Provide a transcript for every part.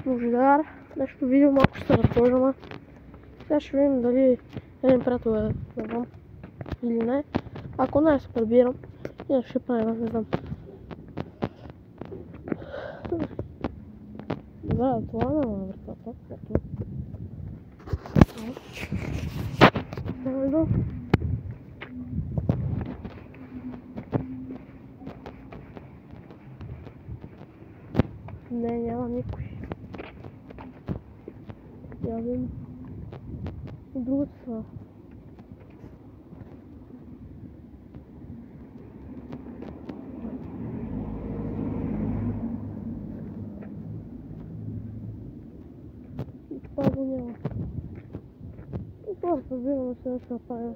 Божидар. Нещо видео малко ще се разположим. Сега ще видим дали един приятел е, не знам, или не. Ако не, се прибирам. Иначе ще правим, не знам. Добре, това няма вратата. Ето. Не, няма никой. Я видим от другата страна. И това го няма. И това събираме се да се направим.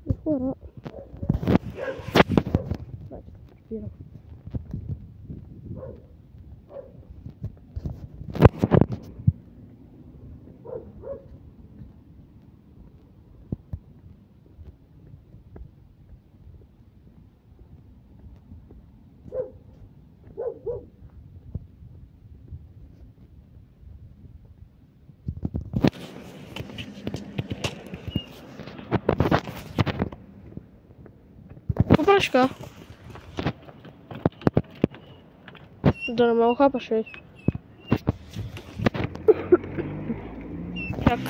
И хора. Значи се прибирам. Попрашка. Да не ме ухапаш, ей. Чак.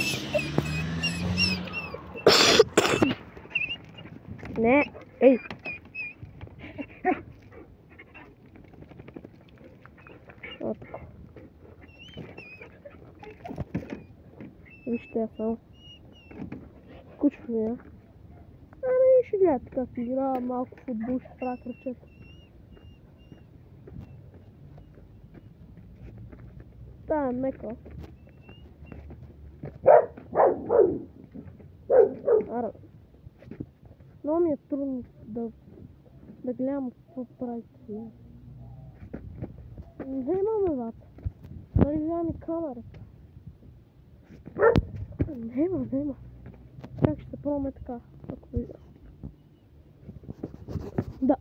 Не, ей. Вот така. Вижте я само. Скучно ми е. Ами ще гледате как игра, малко футбол ще правя кръчета. Та е мека. Ара. Много ми е трудно да гледам какво правите. Не имаме вата. Дали гледам и камерата. Нема. Как ще пробваме така, ако видя. Да.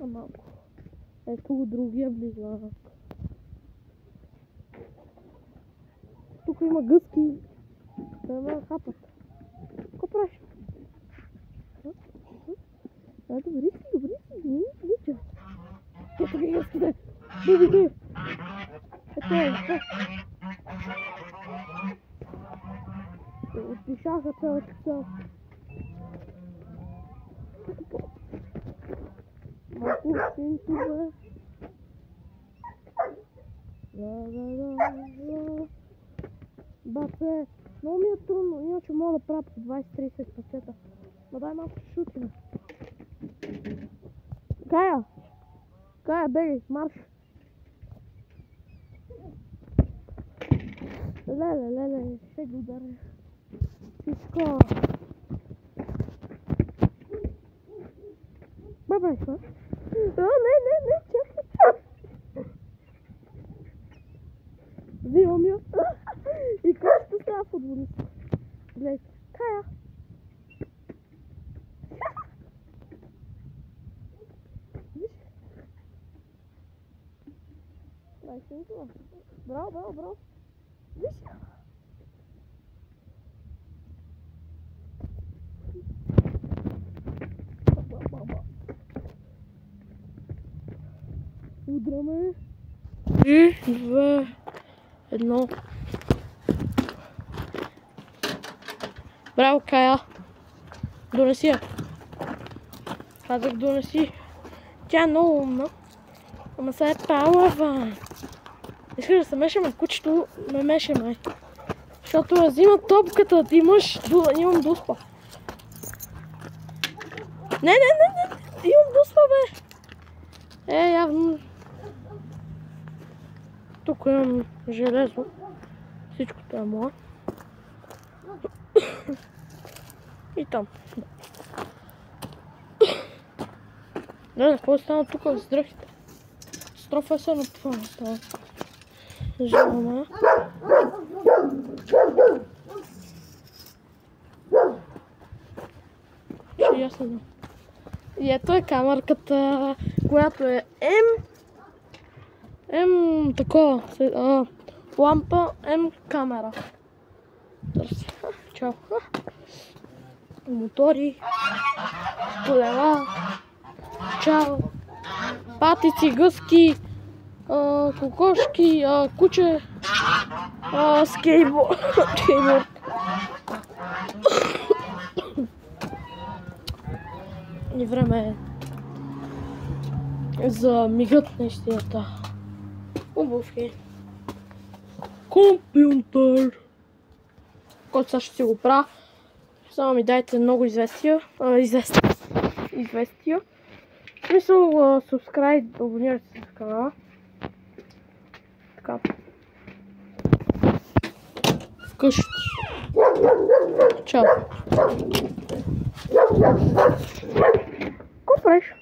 А малко. Ето го другия близнак. Тук има гъски. Да ме хапат. Какво правиш? Добри си. Ниче. Ето ги гъските. Бубите. Ето. Отпишаха цялата цел. Малко синто бе. Бате, много ми е трудно, иначе мога да правя по 20-30 пътета. Ма дай малко ще шутим. Кая, бегай, марш! Леле, ще го ударя. Всичко. Бай, що? Не, чакай. Взимам я. И какво ще става футболист? Гледайте. Кая. Виж. Дай си това. Браво. Виж. Удраме. 3, 2, 1. Браво, Кая. Донеси я. Казах донеси. Тя е много умна. Ама сега е палава. Искаш да се мешаме, кучето ме мешаме. Защото я взима топката, ти имаш, имам дуспа. Не, имам бусва, бе. Явно. Тук имам железо. Всичкото е мое. И там. Не, какво е станало тук с дръхите? Катастрофа е само това. Жена. Ще ясно. И ето е камерката, която е такова, лампа, камера. Търси. Чао. Мотори, колела, чао, патици, гъски, кокошки, куче, скейтборд. И време е за мигът на истината. Обувки. Компютър. Който сега ще си го правя. Само ми дайте много известия. Известия. Смисъл, subscribe, абонирайте се в канала. Така. Вкъщи. Чао. Какво правиш?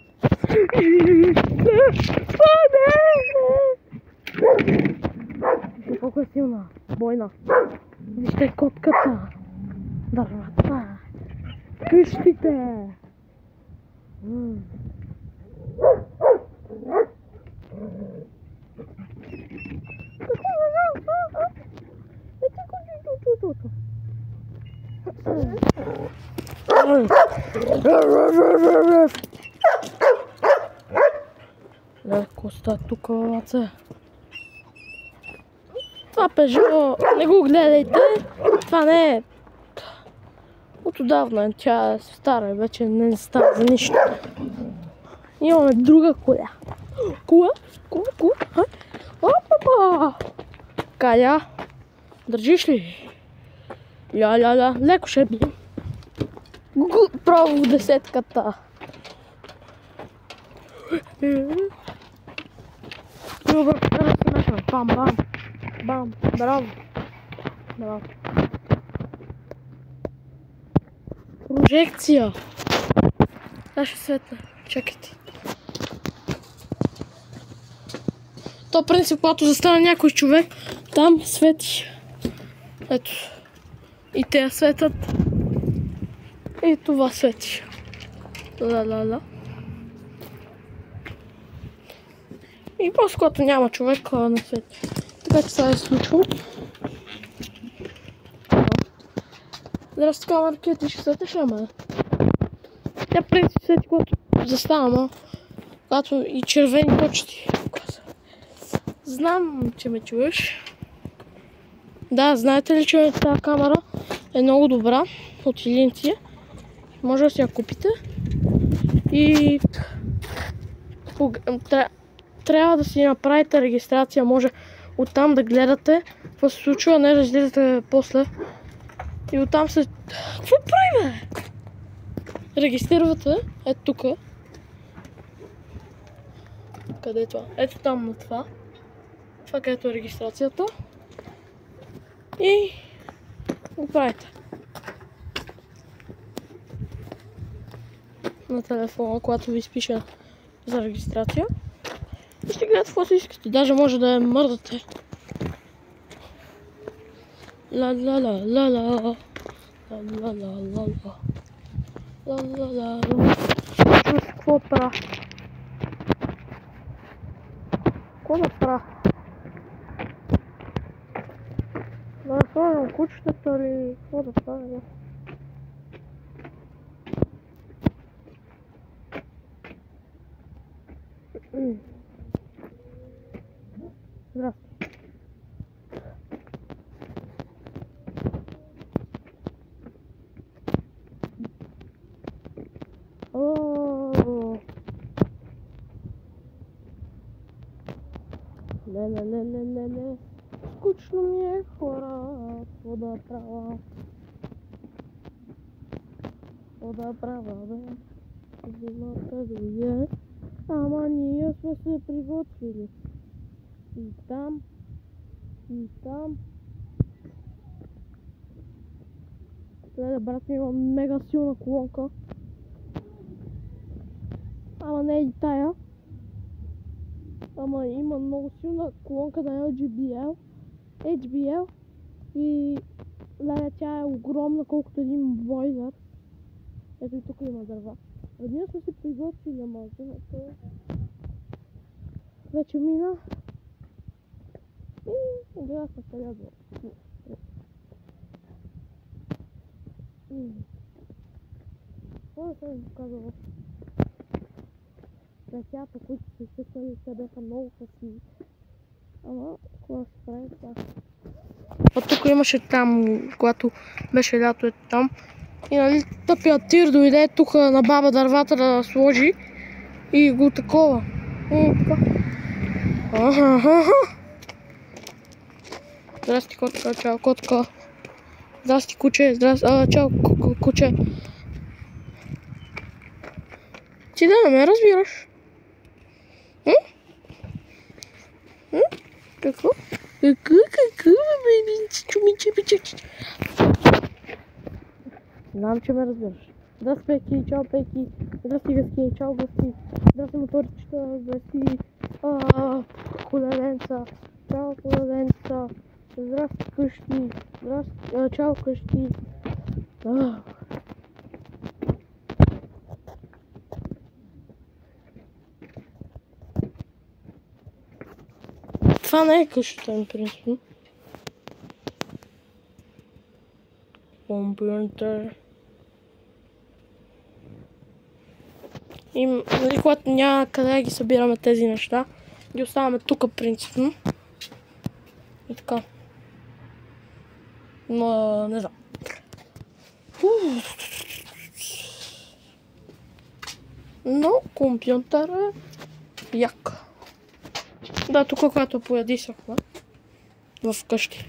Вижте колко е силна. Бойна. Вижте котката. Дървата. Къщите. Леко ста тук, лаце. Това Пежо, не го гледайте. Това не е. Отдавна тя е стара, вече не става за нищо. Имаме друга коля. Кола? Опа! Каля, държиш ли? Ля, леко ще бием. Право в десетката. Добре, да се смешвам. Бам, браво. Прожекция. Наша светна. Чакайте. То принцип, когато застане някой човек, там свети. Ето. И те светят. И това свети. Ла. И после, когато няма човек, не свети. Така че сега е случило. Здрасти, камерки, ти ще светиш ли, ама? Тя принцип свети, когато застава, когато и червени точки. Знам, че ме чуеш. Да, знаете ли, че тази камера е много добра от Илинция. Може да си я купите. И трябва да си направите регистрация. Може оттам да гледате какво се случва, не да излизате после. И оттам се... Какво прави, бе? Регистрирате. Ето тук. Къде е това? Ето там на това. Това където е регистрацията. И го правите. На телефона, когато ви изпиша за регистрация. И ще гледате какво си искате. Даже може да я мърдате. Ла. Какво правя? Какво да правя? Да сложим кучетата или какво да правя? Здрасти. Не. Скучно ми е, хора. Какво да правя? Бе? Зимата дойде, ама ние сме се приготвили. И там. Гледа, брат ми има мега силна колонка. Ама не е и тая. Ама има много силна колонка на HBL. И гледа, тя е огромна, колкото един бойлер. Ето и тук има дърва. Ние сме се приготвили, ама зимата вече мина. И гледахме къде до. Това да съм казала. Цветята, които се съкали, те бяха много красиви. Ама, какво да се прави това? От тук имаше там, когато беше лято там. И нали тъпият тир дойде тук на баба дървата да сложи и го такова. И така. Здрасти, котка, чао, котка. Здрасти, куче, чао, куче. Ти да не ме разбираш? Какво? Какво, бебинчичо, миче. Знам, че ме разбираш. Здрасти, Пеки, чао, Пеки. Здрасти, Гъски, чао, Гъски. Здрасти, моторчета, здрасти, колеленца. Чао, колеленца. Здрасти, къщи. Здрасти, чао, къщи. Това не е къщата ми, принципно. Компютър. И нали, когато няма къде да ги събираме тези неща, ги оставяме тук принципно. И така. Но не знам. Но компютъра е як. Да, тук когато поядисахме в къщи.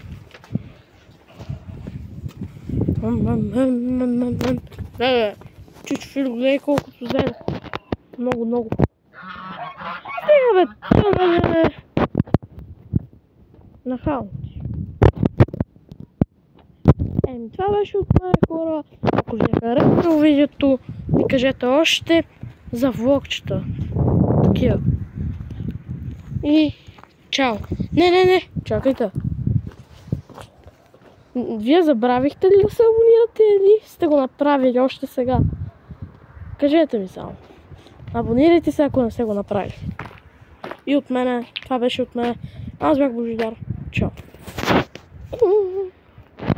Чичо Фило, гледай колкото зеле. Много. Стига бе, нахално ти. Това беше от мен, хора. Ако ви е харесало видеото, ми кажете още за влогчета. Такива. И чао. Не, чакайте. Вие забравихте ли да се абонирате или сте го направили още сега? Кажете ми само. Абонирайте се, ако не сте го направили. И от мене, това беше от мене. Аз бях Божидар. Чао.